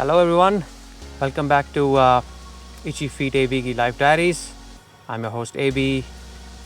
Hello everyone, welcome back to Itchy Feet AB Life Diaries. I'm your host AB,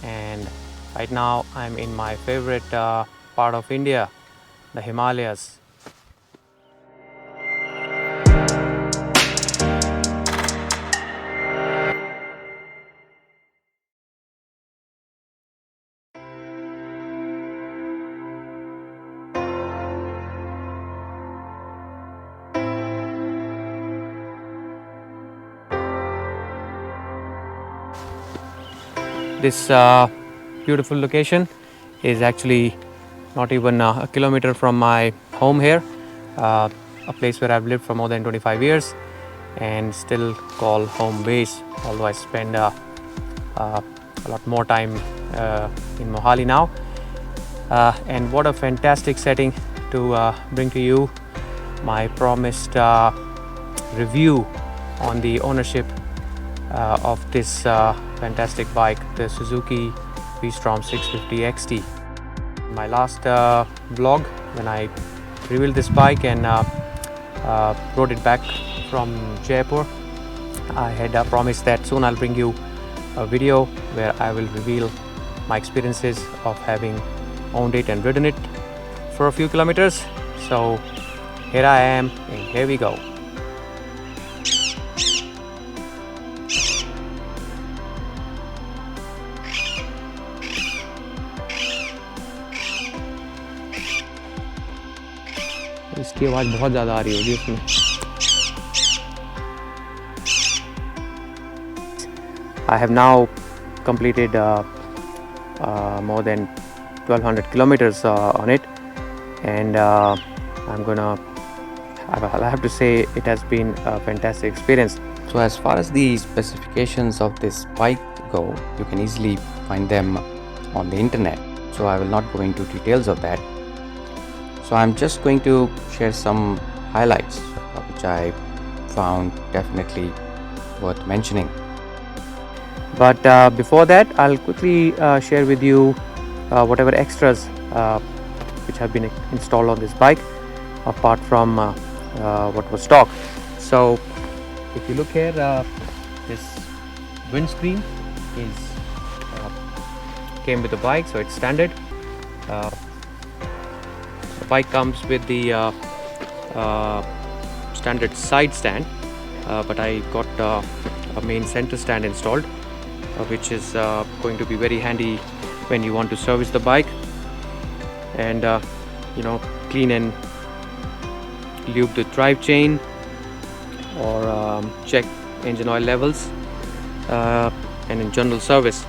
and right now I'm in my favorite part of India, the Himalayas. This beautiful location is actually not even a kilometer from my home here, a place where I've lived for more than 25 years and still call home base, although I spend a lot more time in Mohali now. And what a fantastic setting to bring to you my promised review on the ownership of this fantastic bike, the Suzuki V Strom 650 XT. My last vlog, when I revealed this bike and rode it back from Jaipur, I had promised that soon I'll bring you a video where I will reveal my experiences of having owned it and ridden it for a few kilometers. So here I am, and here we go. इसकी आवाज़ बहुत ज़्यादा आ रही होगी इसमें. I have now completed more than 1200 kilometers on it, and I'll have to say it has been a fantastic experience. So as far as the specifications of this bike go, you can easily find them on the internet. So I will not go into details of that. So I'm just going to share some highlights which I found definitely worth mentioning. But before that, I'll quickly share with you whatever extras which have been installed on this bike apart from what was stock. So if you look here, this windscreen is came with the bike, so it's standard. The bike comes with the standard side stand, but I got a main center stand installed, which is going to be very handy when you want to service the bike and clean and lube the drive chain or check engine oil levels and in general service.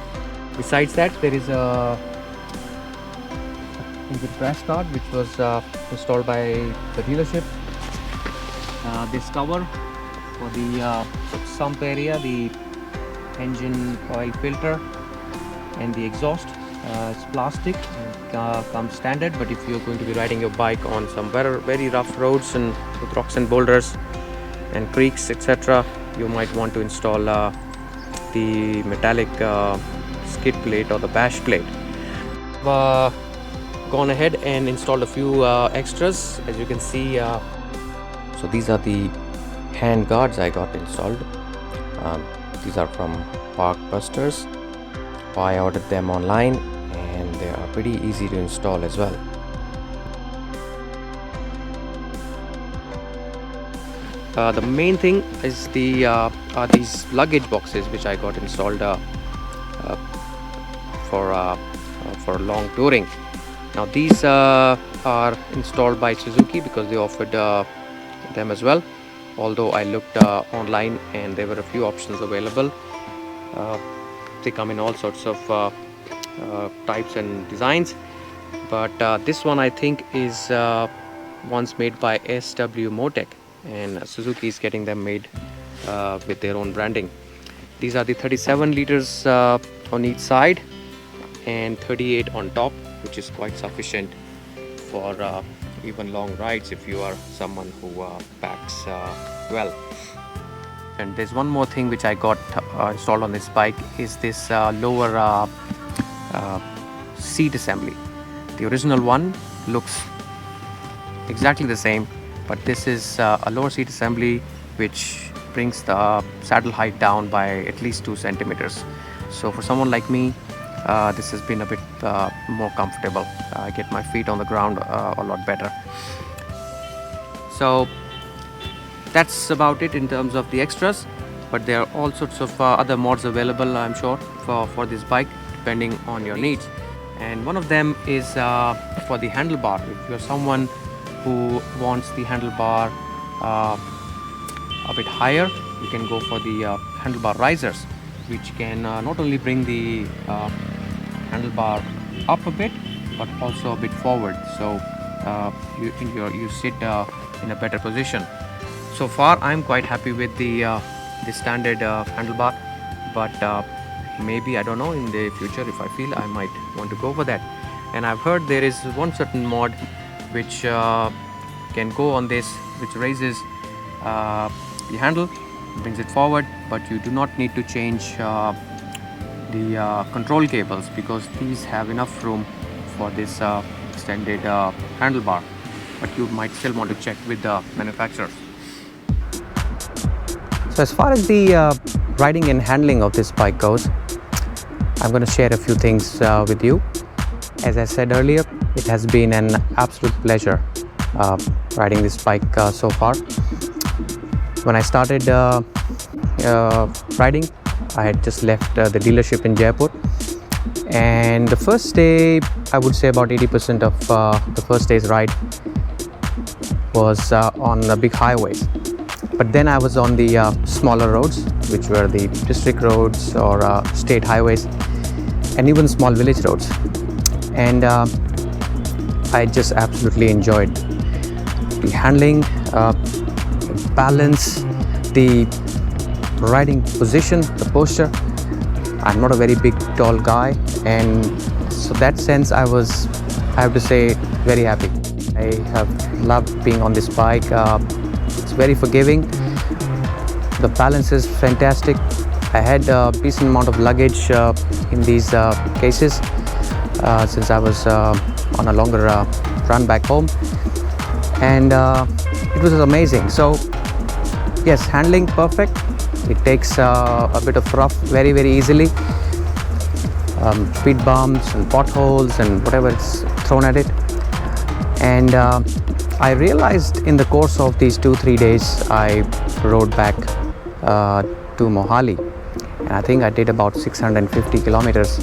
Besides that, there is a engine crash guard which was installed by the dealership. This cover for the sump area, the engine oil filter and the exhaust, it's plastic, comes standard, but if you're going to be riding your bike on some very rough roads and with rocks and boulders and creeks, etc., you might want to install the metallic skid plate or the bash plate. Gone ahead and installed a few extras, as you can see. So these are the hand guards I got installed. These are from Park Busters. I ordered them online and they are pretty easy to install as well. The main thing is are these luggage boxes which I got installed for long touring. Now these are installed by Suzuki because they offered them as well. Although I looked online and there were a few options available. They come in all sorts of types and designs, but this one I think is ones made by SW Motec, and Suzuki is getting them made with their own branding. These are the 37 liters on each side and 38 on top, which is quite sufficient for even long rides if you are someone who packs well. And there's one more thing which I got installed on this bike is this lower seat assembly. The original one looks exactly the same, but this is a lower seat assembly which brings the saddle height down by at least 2 centimeters. So for someone like me, this has been a bit more comfortable. I get my feet on the ground a lot better. So that's about it in terms of the extras, but there are all sorts of other mods available, I'm sure, for this bike depending on your needs. And one of them is for the handlebar. If you're someone who wants the handlebar a bit higher, you can go for the handlebar risers, which can not only bring the handlebar up a bit but also a bit forward, so you sit in a better position. So far I'm quite happy with the standard handlebar, but maybe, I don't know, in the future if I feel, I might want to go for that. And I've heard there is one certain mod which can go on this, which raises the handle, brings it forward, but you do not need to change the control cables, because these have enough room for this extended handlebar, but you might still want to check with the manufacturers. So as far as the riding and handling of this bike goes, I'm going to share a few things with you. As I said earlier, it has been an absolute pleasure riding this bike so far. When I started riding, I had just left the dealership in Jaipur, and the first day, I would say about 80% of the first day's ride was on the big highways. But then I was on the smaller roads, which were the district roads or state highways, and even small village roads. And I just absolutely enjoyed the handling, balance, the riding position, the posture. I'm not a very big, tall guy, and so that sense I have to say, very happy. I have loved being on this bike. It's very forgiving. The balance is fantastic. I had a decent amount of luggage in these cases since I was on a longer run back home, and it was amazing. So yes, handling perfect. It takes a bit of rough very easily. Speed bumps and potholes and whatever is thrown at it. And I realized in the course of these 2-3 days, I rode back to Mohali, and I think I did about 650 kilometers.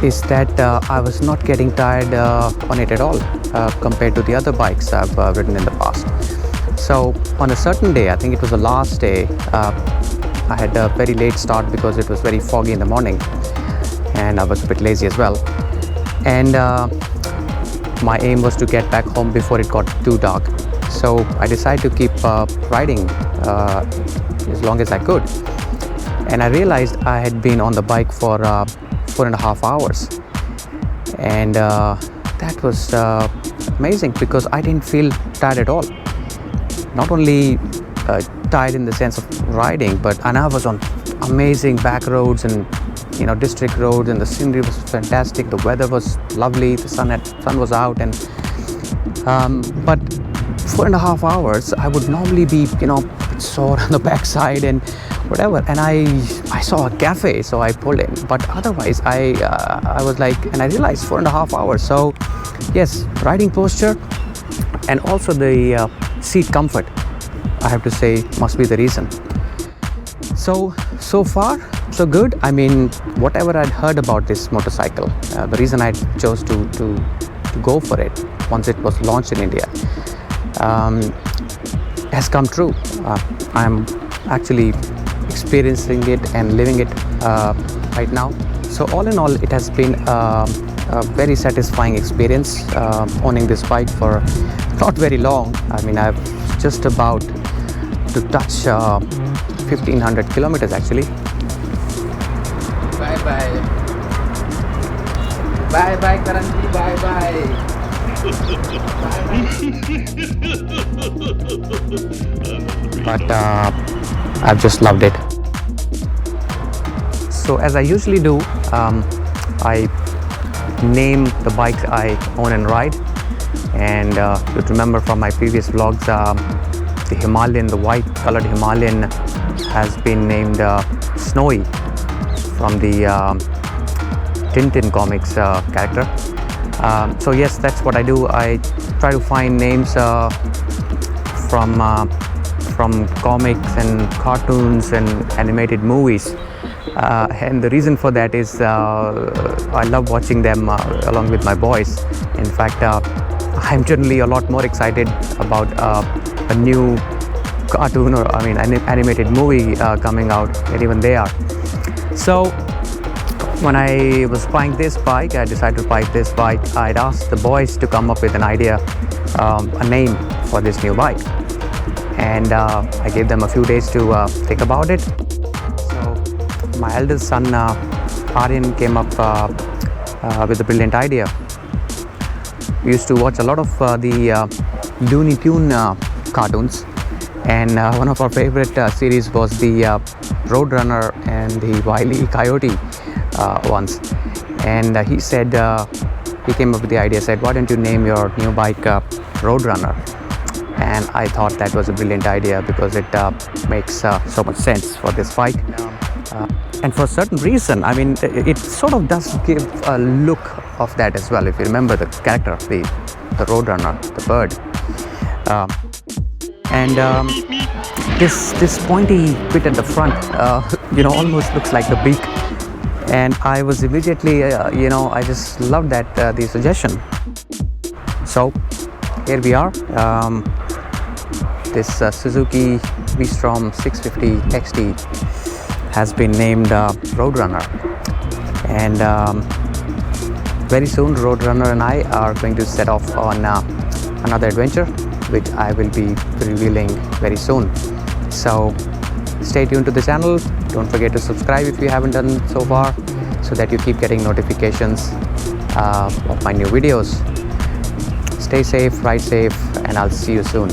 Is that I was not getting tired on it at all compared to the other bikes I've ridden in the past. So on a certain day, I think it was the last day, I had a very late start because it was very foggy in the morning, and I was a bit lazy as well. And my aim was to get back home before it got too dark. So I decided to keep riding as long as I could. And I realized I had been on the bike for 4.5 hours. And that was amazing because I didn't feel tired at all. Not only tired in the sense of riding, and I was on amazing back roads and district roads, and the scenery was fantastic. The weather was lovely. The sun was out, and but 4.5 hours, I would normally be sore on the backside and whatever. And I saw a cafe, so I pulled in. But otherwise, I was like, and I realized 4.5 hours. So yes, riding posture and also the seat comfort, I have to say, must be the reason. So far, so good. I mean, whatever I'd heard about this motorcycle, the reason I chose to go for it once it was launched in India has come true. I'm actually experiencing it and living it right now. So all in all, it has been a very satisfying experience owning this bike for not very long. I mean, I've just about to touch 1,500 kilometers actually. Bye bye. Bye bye, Karanji. Bye bye. But I've just loved it. So as I usually do, I name the bikes I own and ride. And you'd remember from my previous vlogs, the Himalayan, the white colored Himalayan, has been named Snowy from the Tintin comics character. So yes, that's what I do. I try to find names from comics and cartoons and animated movies. And the reason for that is I love watching them along with my boys. In fact, I'm generally a lot more excited about a new cartoon, or I mean animated movie coming out than even they are. So when I was buying this bike, I decided to buy this bike. I'd asked the boys to come up with an idea, a name for this new bike, and I gave them a few days to think about it. So my eldest son Aryan came up with a brilliant idea. We used to watch a lot of the Looney Tune cartoons, and one of our favorite series was the Roadrunner and the Wile E. Coyote ones. And he said, he came up with the idea, said, why don't you name your new bike Roadrunner? And I thought that was a brilliant idea because it makes so much sense for this bike. And for a certain reason, I mean, it sort of does give a look of that as well. If you remember the character, the Roadrunner, the bird. This pointy bit at the front, almost looks like the beak. And I was immediately, I just loved that, the suggestion. So here we are. This Suzuki V Strom 650 XT has been named Roadrunner. And very soon Roadrunner and I are going to set off on another adventure, which I will be revealing very soon. So stay tuned to the channel. Don't forget to subscribe if you haven't done so far, so that you keep getting notifications of my new videos. Stay safe, ride safe, and I'll see you soon.